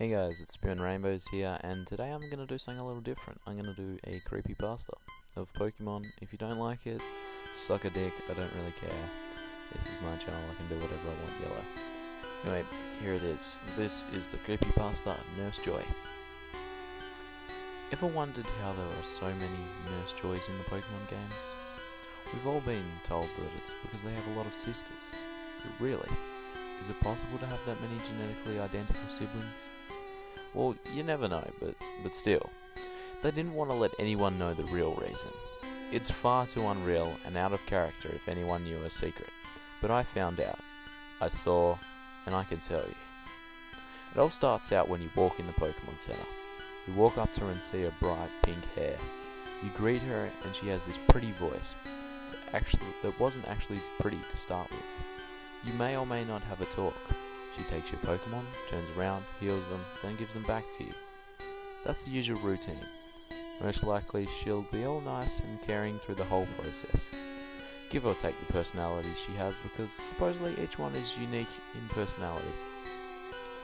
Hey guys, it's Spoon Rainbows here, and today I'm going to do something a little different. I'm going to do a creepypasta of Pokemon. If you don't like it, suck a dick, I don't really care. This is my channel, I can do whatever I want, yellow. Anyway, here it is. This is the creepypasta Nurse Joy. Ever wondered how there are so many Nurse Joys in the Pokemon games? We've all been told that it's because they have a lot of sisters. But really, is it possible to have that many genetically identical siblings? Well, you never know, but still. They didn't want to let anyone know the real reason. It's far too unreal and out of character if anyone knew a secret. But I found out. I saw, and I can tell you. It all starts out when you walk in the Pokemon Center. You walk up to her and see her bright pink hair. You greet her and she has this pretty voice that wasn't actually pretty to start with. You may or may not have a talk. She takes your Pokemon, turns around, heals them, then gives them back to you. That's the usual routine. Most likely she'll be all nice and caring through the whole process. Give or take the personality she has, because supposedly each one is unique in personality.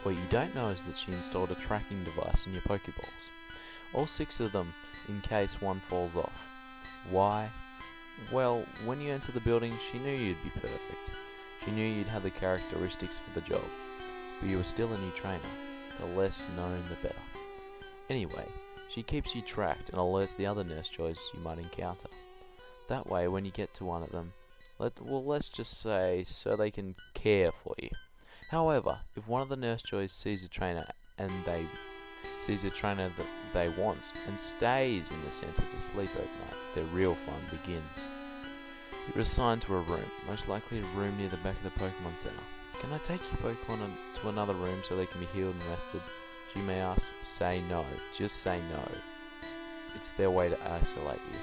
What you don't know is that she installed a tracking device in your Pokeballs. All 6 of them, in case one falls off. Why? Well, when you enter the building, she knew you'd be perfect. She knew you'd have the characteristics for the job, but you were still a new trainer. The less known, the better. Anyway, she keeps you tracked and alerts the other Nurse Joys you might encounter. That way, when you get to one of them, let's just say, so they can care for you. However, if one of the Nurse Joys sees a trainer that they want and stays in the center to sleep overnight, their real fun begins. You're assigned to a room, most likely a room near the back of the Pokemon Center. Can I take your Pokemon to another room so they can be healed and rested? She may ask. Say no. Just say no. It's their way to isolate you.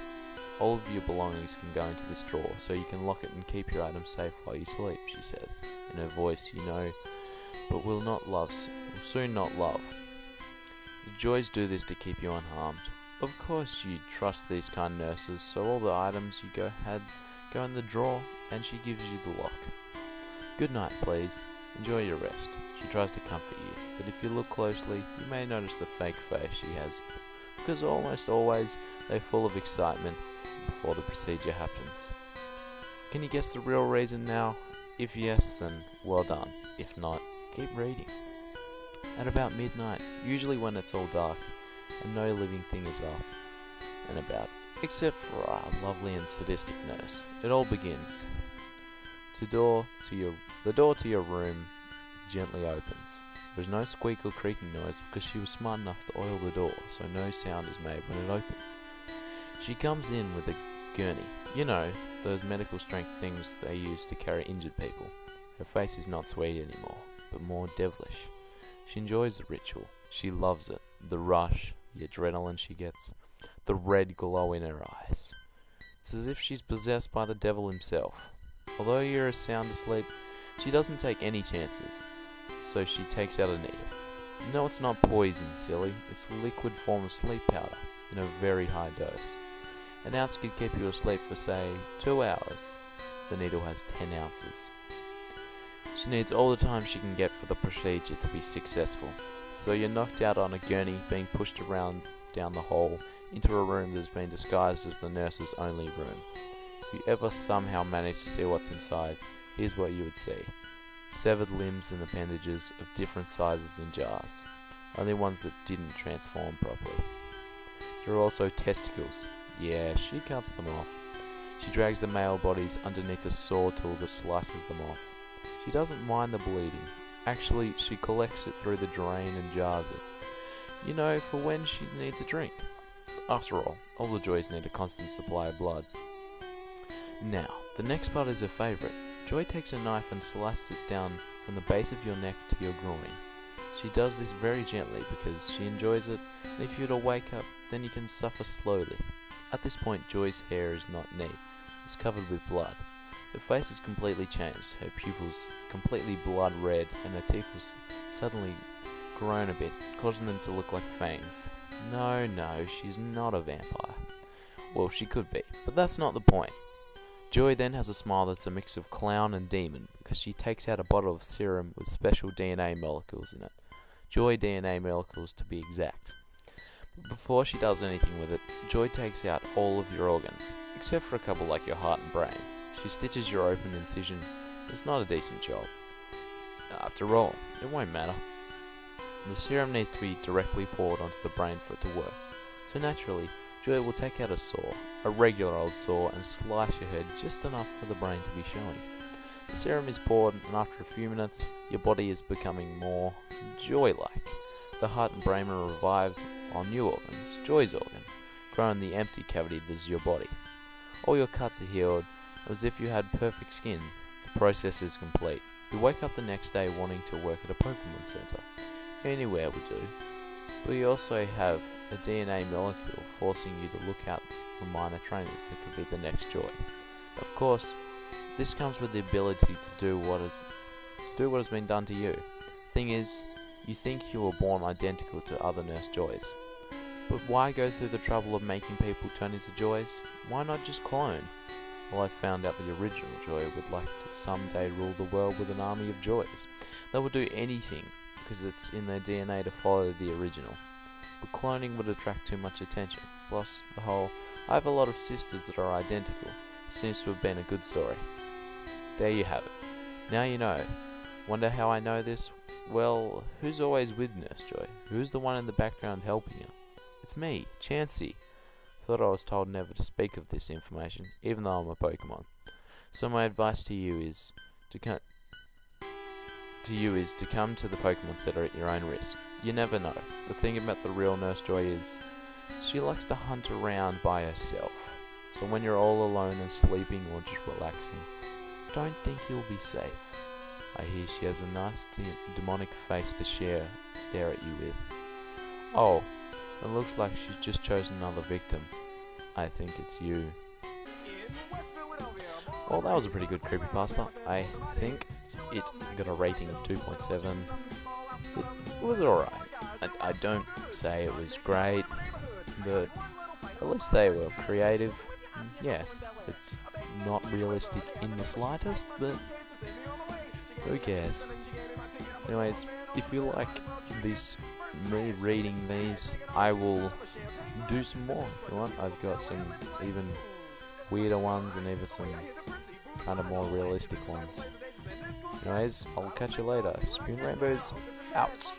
All of your belongings can go into this drawer, so you can lock it and keep your items safe while you sleep, she says. In her voice, you know, but will soon not love. The Joys do this to keep you unharmed. Of course you trust these kind nurses, so all the items you go in the drawer, and she gives you the lock. Good night, please. Enjoy your rest. She tries to comfort you, but if you look closely, you may notice the fake face she has, because almost always they're full of excitement before the procedure happens. Can you guess the real reason now? If yes, then well done. If not, keep reading. At about midnight, usually when it's all dark and no living thing is up and about, except for our lovely and sadistic nurse, it all begins. The door to your room gently opens. There's no squeak or creaking noise because she was smart enough to oil the door, so no sound is made when it opens. She comes in with a gurney. You know, those medical strength things they use to carry injured people. Her face is not sweet anymore, but more devilish. She enjoys the ritual. She loves it. The rush, the adrenaline she gets, the red glow in her eyes. It's as if she's possessed by the devil himself. Although you're sound asleep, she doesn't take any chances. So she takes out a needle. No, it's not poison, silly. It's a liquid form of sleep powder in a very high dose. An ounce could keep you asleep for, say, 2 hours. The needle has 10 ounces. She needs all the time she can get for the procedure to be successful. So you're knocked out on a gurney, being pushed around down the hall into a room that's been disguised as the nurse's only room. If you ever somehow manage to see what's inside, here's what you would see. Severed limbs and appendages of different sizes in jars, only ones that didn't transform properly. There are also testicles. Yeah, she cuts them off. She drags the male bodies underneath a saw tool that slices them off. She doesn't mind the bleeding. Actually, she collects it through the drain and jars it. You know, for when she needs a drink. After all the Joys need a constant supply of blood. Now, the next part is her favourite. Joy takes a knife and slices it down from the base of your neck to your groin. She does this very gently because she enjoys it, and if you were to wake up, then you can suffer slowly. At this point, Joy's hair is not neat. It's covered with blood. Her face has completely changed, her pupils completely blood red, and her teeth have suddenly grown a bit, causing them to look like fangs. No, she's not a vampire. Well, she could be, but that's not the point. Joy then has a smile that's a mix of clown and demon because she takes out a bottle of serum with special DNA molecules in it. Joy DNA molecules to be exact. But before she does anything with it, Joy takes out all of your organs, except for a couple like your heart and brain. She stitches your open incision. It's not a decent job. After all, it won't matter. The serum needs to be directly poured onto the brain for it to work. So naturally, Joy will take out a saw, a regular old saw, and slice your head just enough for the brain to be showing. The serum is poured, and after a few minutes, your body is becoming more Joy-like. The heart and brain are revived, while new organs, Joy's organ, grow in the empty cavity that is your body. All your cuts are healed, as if you had perfect skin. The process is complete. You wake up the next day wanting to work at a Pokemon Center. Anywhere will do. But you also have a DNA molecule forcing you to look out for minor trainers that could be the next Joy. Of course, this comes with the ability to do what has been done to you. Thing is, you think you were born identical to other Nurse Joys. But why go through the trouble of making people turn into Joys? Why not just clone? Well, I found out the original Joy would like to someday rule the world with an army of Joys. They will do anything because it's in their DNA to follow the original. But cloning would attract too much attention. Plus, the whole, I have a lot of sisters that are identical, seems to have been a good story. There you have it. Now you know. Wonder how I know this? Well, who's always with Nurse Joy? Who's the one in the background helping her? It's me, Chansey. Thought I was told never to speak of this information, even though I'm a Pokemon. So my advice to you is to come to the Pokemon Center at your own risk. You never know. The thing about the real Nurse Joy is, she likes to hunt around by herself. So when you're all alone and sleeping or just relaxing, don't think you'll be safe. I hear she has a nice demonic face to stare at you with. Oh, it looks like she's just chosen another victim. I think it's you. Well, that was a pretty good creepypasta. I think it got a rating of 2.7. It was alright. I don't say it was great, but at least they were creative. Yeah, it's not realistic in the slightest, but who cares? Anyways, if you like me reading these, I will do some more if you want. I've got some even weirder ones and even some kind of more realistic ones. Anyways, I'll catch you later. Spoon Rainbows out.